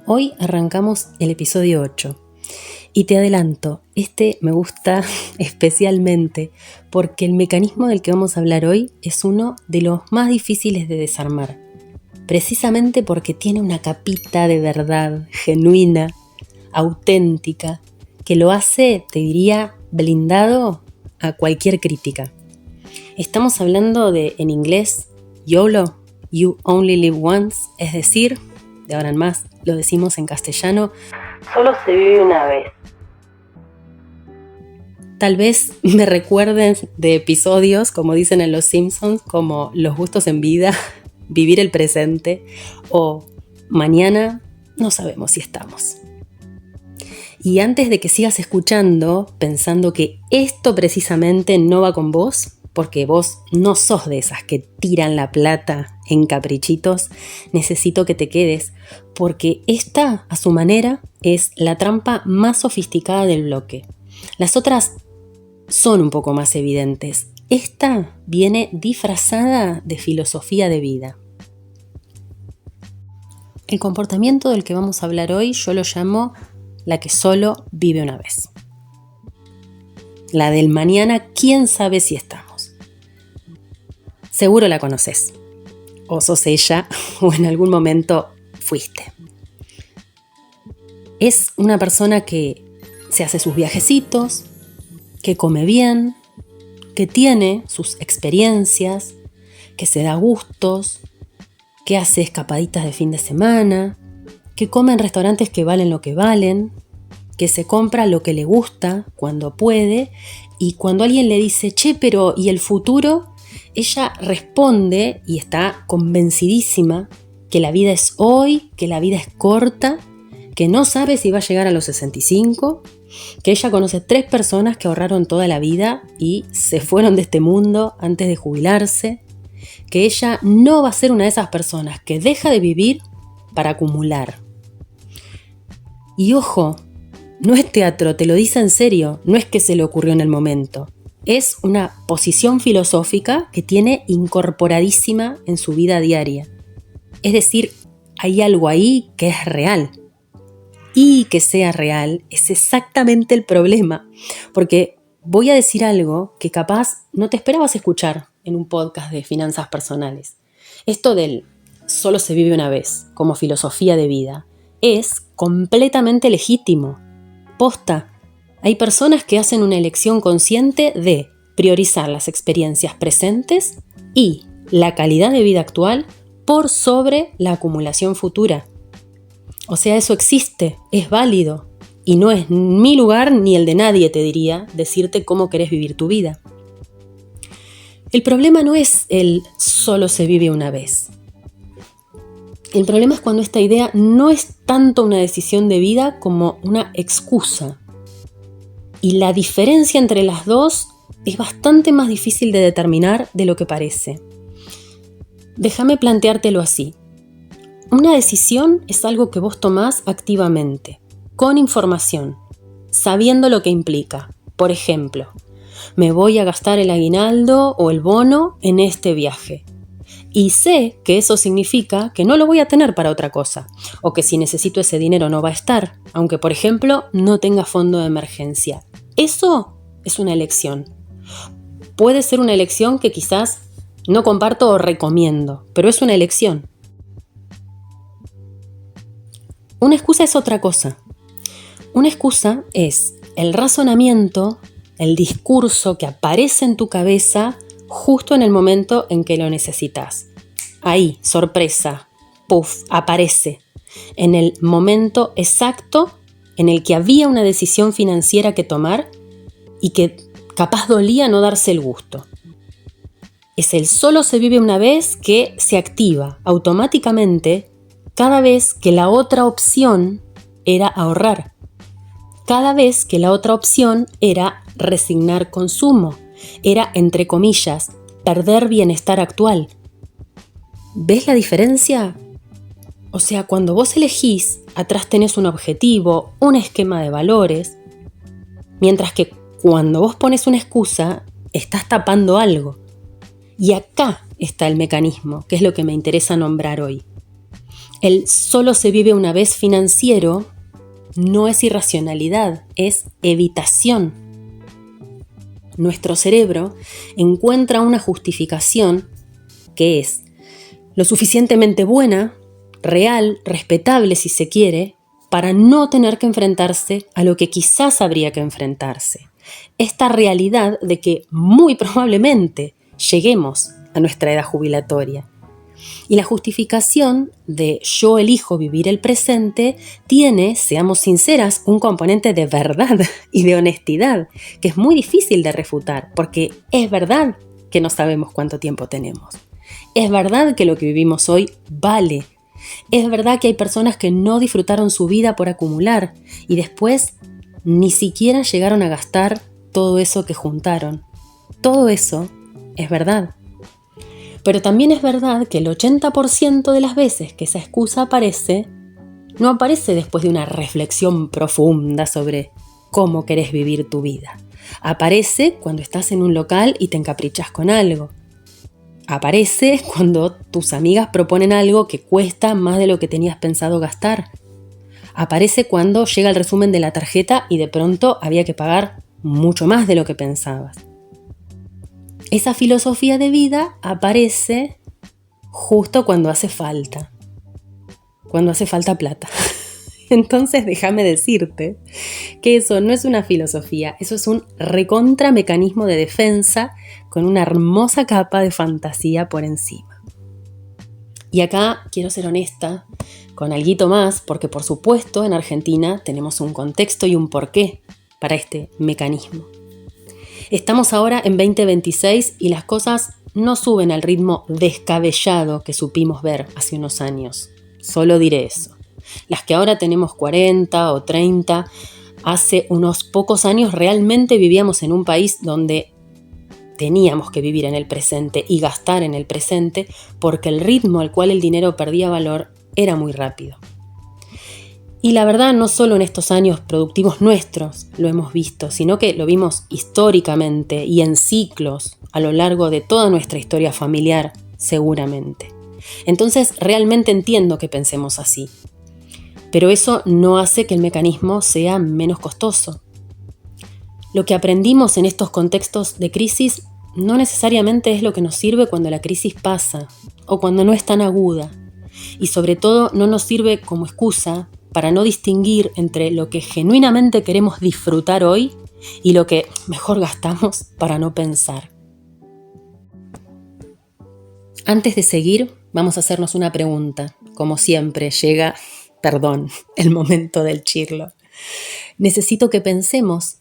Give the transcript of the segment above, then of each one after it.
Hoy arrancamos el episodio 8 y te adelanto, este me gusta especialmente porque el mecanismo del que vamos a hablar hoy es uno de los más difíciles de desarmar, precisamente porque tiene una capita de verdad genuina, auténtica, que lo hace, te diría, blindado a cualquier crítica. Estamos hablando de, en inglés, YOLO, You Only Live Once, es decir, de ahora en más, lo decimos en castellano, solo se vive una vez. Tal vez me recuerden de episodios, como dicen en Los Simpsons, como Los gustos en vida, Vivir el presente o Mañana no sabemos si estamos. Y antes de que sigas escuchando, pensando que esto precisamente no va con vos, porque vos no sos de esas que tiran la plata en caprichitos, necesito que te quedes, porque esta, a su manera, es la trampa más sofisticada del bloque. Las otras son un poco más evidentes. Esta viene disfrazada de filosofía de vida. El comportamiento del que vamos a hablar hoy yo lo llamo la que solo vive una vez. La del mañana, quién sabe si estamos. Seguro la conoces, o sos ella, o en algún momento fuiste. Es una persona que se hace sus viajecitos, que come bien, que tiene sus experiencias, que se da gustos, que hace escapaditas de fin de semana, que come en restaurantes que valen lo que valen, que se compra lo que le gusta cuando puede, y cuando alguien le dice, che, pero ¿y el futuro? Ella responde y está convencidísima que la vida es hoy, que la vida es corta, que no sabe si va a llegar a los 65, que ella conoce 3 personas que ahorraron toda la vida y se fueron de este mundo antes de jubilarse, que ella no va a ser una de esas personas que deja de vivir para acumular. Y ojo, no es teatro, te lo dice en serio, no es que se le ocurrió en el momento. Es una posición filosófica que tiene incorporadísima en su vida diaria. Es decir, hay algo ahí que es real. Y que sea real es exactamente el problema. Porque voy a decir algo que capaz no te esperabas escuchar en un podcast de finanzas personales. Esto del solo se vive una vez, como filosofía de vida, es completamente legítimo. Posta. Hay personas que hacen una elección consciente de priorizar las experiencias presentes y la calidad de vida actual por sobre la acumulación futura. O sea, eso existe, es válido y no es mi lugar ni el de nadie, te diría, decirte cómo querés vivir tu vida. El problema no es el solo se vive una vez. El problema es cuando esta idea no es tanto una decisión de vida como una excusa. Y la diferencia entre las dos es bastante más difícil de determinar de lo que parece. Déjame planteártelo así. Una decisión es algo que vos tomás activamente, con información, sabiendo lo que implica. Por ejemplo, me voy a gastar el aguinaldo o el bono en este viaje. Y sé que eso significa que no lo voy a tener para otra cosa, o que si necesito ese dinero no va a estar, aunque por ejemplo no tenga fondo de emergencia. Eso es una elección. Puede ser una elección que quizás no comparto o recomiendo, pero es una elección. Una excusa es otra cosa. Una excusa es el razonamiento, el discurso que aparece en tu cabeza justo en el momento en que lo necesitas. Ahí, sorpresa, puff, aparece. En el momento exacto en el que había una decisión financiera que tomar y que capaz dolía no darse el gusto. Es el solo se vive una vez que se activa automáticamente cada vez que la otra opción era ahorrar. Cada vez que la otra opción era resignar consumo. Era, entre comillas, perder bienestar actual. ¿Ves la diferencia? O sea, cuando vos elegís, atrás tenés un objetivo, un esquema de valores, mientras que cuando vos pones una excusa, estás tapando algo. Y acá está el mecanismo, que es lo que me interesa nombrar hoy. El solo se vive una vez financiero no es irracionalidad, es evitación. Nuestro cerebro encuentra una justificación que es lo suficientemente buena, real, respetable si se quiere, para no tener que enfrentarse a lo que quizás habría que enfrentarse. Esta realidad de que muy probablemente lleguemos a nuestra edad jubilatoria. Y la justificación de yo elijo vivir el presente tiene, seamos sinceras, un componente de verdad y de honestidad, que es muy difícil de refutar, porque es verdad que no sabemos cuánto tiempo tenemos. Es verdad que lo que vivimos hoy vale. Es verdad que hay personas que no disfrutaron su vida por acumular y después ni siquiera llegaron a gastar todo eso que juntaron. Todo eso es verdad. Pero también es verdad que el 80% de las veces que esa excusa aparece, no aparece después de una reflexión profunda sobre cómo querés vivir tu vida. Aparece cuando estás en un local y te encaprichas con algo. Aparece cuando tus amigas proponen algo que cuesta más de lo que tenías pensado gastar. Aparece cuando llega el resumen de la tarjeta y de pronto había que pagar mucho más de lo que pensabas. Esa filosofía de vida aparece justo cuando hace falta plata. Entonces déjame decirte que eso no es una filosofía, eso es un recontra mecanismo de defensa con una hermosa capa de fantasía por encima. Y acá quiero ser honesta con alguito más, porque por supuesto en Argentina tenemos un contexto y un porqué para este mecanismo. Estamos ahora en 2026 y las cosas no suben al ritmo descabellado que supimos ver hace unos años. Solo diré eso. Las que ahora tenemos 40 o 30, hace unos pocos años realmente vivíamos en un país donde teníamos que vivir en el presente y gastar en el presente porque el ritmo al cual el dinero perdía valor era muy rápido. Y la verdad, no solo en estos años productivos nuestros lo hemos visto, sino que lo vimos históricamente y en ciclos a lo largo de toda nuestra historia familiar, seguramente. Entonces, realmente entiendo que pensemos así. Pero eso no hace que el mecanismo sea menos costoso. Lo que aprendimos en estos contextos de crisis no necesariamente es lo que nos sirve cuando la crisis pasa o cuando no es tan aguda. Y sobre todo no nos sirve como excusa para no distinguir entre lo que genuinamente queremos disfrutar hoy y lo que mejor gastamos para no pensar. Antes de seguir, vamos a hacernos una pregunta. Como siempre, llega, el momento del chirlo. Necesito que pensemos.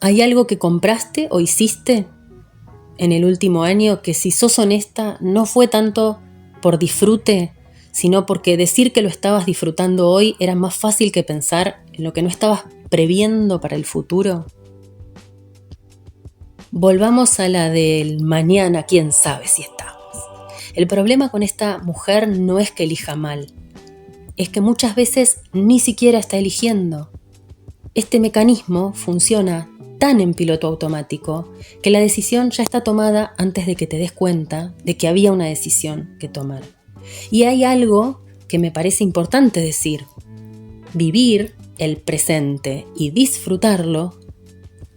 ¿Hay algo que compraste o hiciste en el último año que, si sos honesta, no fue tanto por disfrute, sino porque decir que lo estabas disfrutando hoy era más fácil que pensar en lo que no estabas previendo para el futuro? Volvamos a la del mañana, quién sabe si estamos. El problema con esta mujer no es que elija mal, es que muchas veces ni siquiera está eligiendo. Este mecanismo funciona tan en piloto automático que la decisión ya está tomada antes de que te des cuenta de que había una decisión que tomar. Y hay algo que me parece importante decir. Vivir el presente y disfrutarlo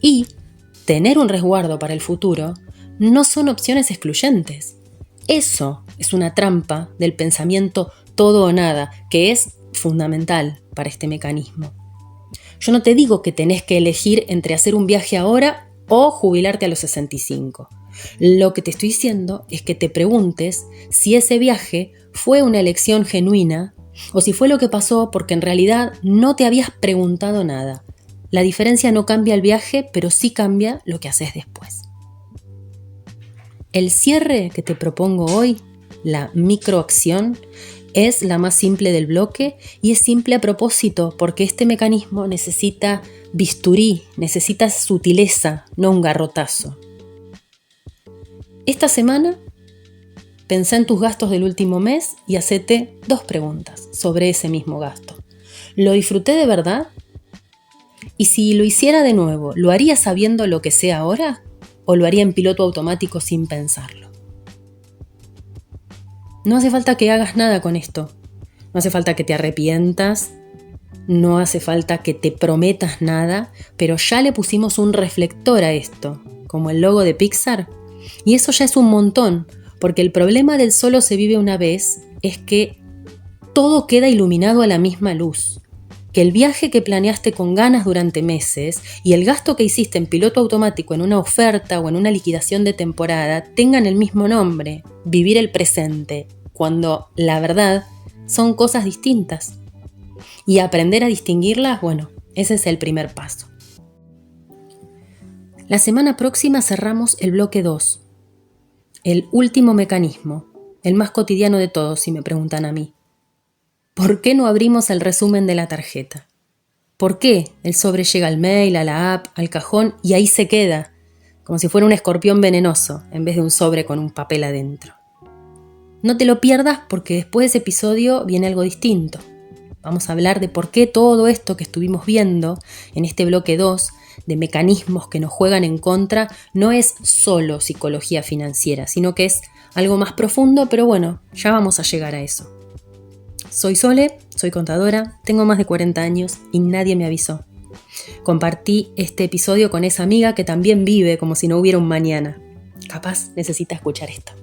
y tener un resguardo para el futuro no son opciones excluyentes. Eso es una trampa del pensamiento todo o nada, que es fundamental para este mecanismo. Yo no te digo que tenés que elegir entre hacer un viaje ahora o jubilarte a los 65. Lo que te estoy diciendo es que te preguntes si ese viaje fue una elección genuina o si fue lo que pasó porque en realidad no te habías preguntado nada. La diferencia no cambia el viaje, pero sí cambia lo que haces después. El cierre que te propongo hoy, la microacción, es la más simple del bloque y es simple a propósito porque este mecanismo necesita bisturí, necesita sutileza, no un garrotazo. Esta semana, pensá en tus gastos del último mes y hacete 2 preguntas sobre ese mismo gasto. ¿Lo disfruté de verdad? Y si lo hiciera de nuevo, ¿lo haría sabiendo lo que sé ahora? ¿O lo haría en piloto automático sin pensarlo? No hace falta que hagas nada con esto. no hace falta que te arrepientas, no hace falta que te prometas nada, pero ya le pusimos un reflector a esto, como el logo de Pixar, y eso ya es un montón, porque el problema del solo se vive una vez es que todo queda iluminado a la misma luz. Que el viaje que planeaste con ganas durante meses y el gasto que hiciste en piloto automático en una oferta o en una liquidación de temporada tengan el mismo nombre, vivir el presente, cuando la verdad son cosas distintas. Y aprender a distinguirlas, bueno, ese es el primer paso. La semana próxima cerramos el bloque 2, el último mecanismo, el más cotidiano de todos, si me preguntan a mí. ¿Por qué no abrimos el resumen de la tarjeta? ¿Por qué el sobre llega al mail, a la app, al cajón y ahí se queda, como si fuera un escorpión venenoso, en vez de un sobre con un papel adentro? No te lo pierdas porque después de ese episodio viene algo distinto. Vamos a hablar de por qué todo esto que estuvimos viendo en este bloque 2, de mecanismos que nos juegan en contra, no es solo psicología financiera, sino que es algo más profundo, pero bueno, ya vamos a llegar a eso. Soy Sole, soy contadora, tengo más de 40 años y nadie me avisó. Compartí este episodio con esa amiga que también vive como si no hubiera un mañana. Capaz necesita escuchar esto.